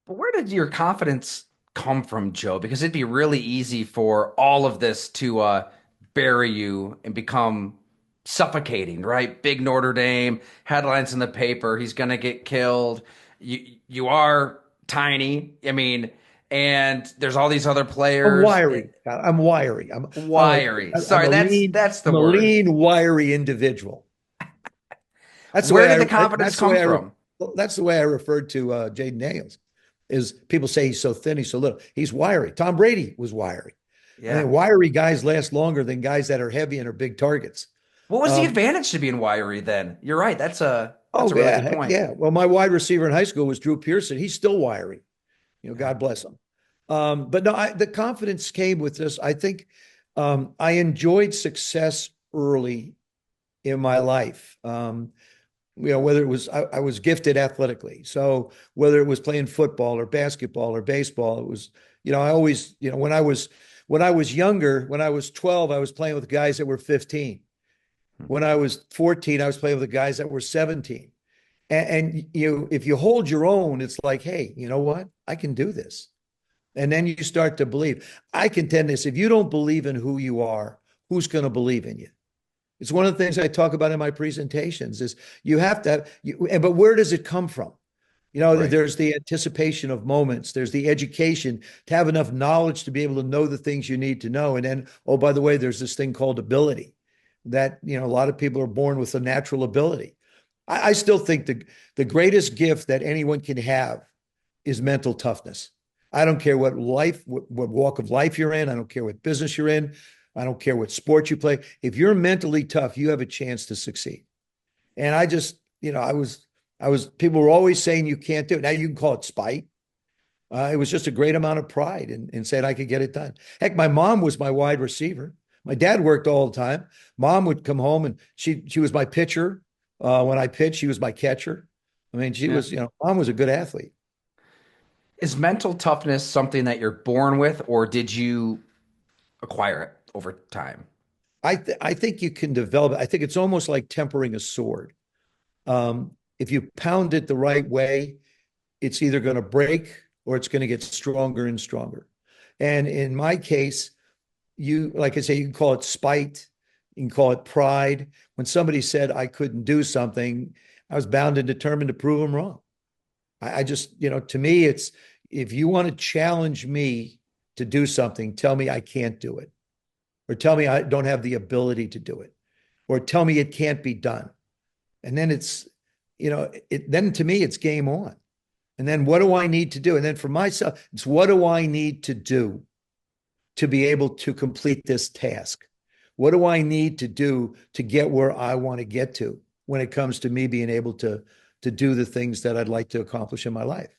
But where did your confidence come from, Joe? Because it'd be really easy for all of this to bury you and become suffocating, right? Big Notre Dame, headlines in the paper, he's gonna get killed. You are tiny. I mean, and there's all these other I'm players. wiry. I'm wiry. Wiry. I'm Sorry, that's the I'm a word. lean, wiry individual. That's the Where way did the confidence that's the come way from? that's the way I referred to Jaden Daniels. Is people say he's so thin, he's so little. He's wiry. Tom Brady was wiry. I Yeah. mean, wiry guys last longer than guys that are heavy and are big targets. What was the Um, advantage to being wiry then? You're right. That's a oh really yeah, good heck point. yeah. Well, my wide receiver in high school was Drew Pearson. He's still wiry. Yeah. God bless him. But no, the confidence came with this. I think I enjoyed success early in my life. Whether it was I was gifted athletically, so whether it was playing football or basketball or baseball, it was I always when I was younger, when I was 12, I was playing with guys that were 15. When I was 14, I was playing with the guys that were 17. And if you hold your own, it's like, hey, you know what? I can do this. And then you start to believe. I contend this: if you don't believe in who you are, who's going to believe in you? It's one of the things I talk about in my presentations is you have to but where does it come from? Right. There's the anticipation of moments. There's the education to have enough knowledge to be able to know the things you need to know. And then, oh, by the way, there's this thing called ability that, a lot of people are born with a natural ability. I still think the greatest gift that anyone can have is mental toughness. I don't care what walk of life you're in. I don't care what business you're in. I don't care what sport you play. If you're mentally tough, you have a chance to succeed. And I just, people were always saying you can't do it. Now you can call it spite. It was just a great amount of pride in saying I could get it done. Heck, my mom was my wide receiver. My dad worked all the time. Mom would come home and she was my pitcher. When I pitched, she was my catcher. I mean, she Yeah. was, mom was a good athlete. Is mental toughness something that you're born with, or did you acquire it over time? I think you can develop it. I think it's almost like tempering a sword. If you pound it the right way, it's either going to break or it's going to get stronger and stronger. And in my case, like I say, you can call it spite, you can call it pride. When somebody said I couldn't do something, I was bound and determined to prove them wrong. I just, to me, it's if you want to challenge me to do something, tell me I can't do it, or tell me I don't have the ability to do it, or tell me it can't be done. And then then to me, it's game on. And then what do I need to do? And then for myself, it's what do I need to do to be able to complete this task? What do I need to do to get where I want to get to when it comes to me being able to do the things that I'd like to accomplish in my life?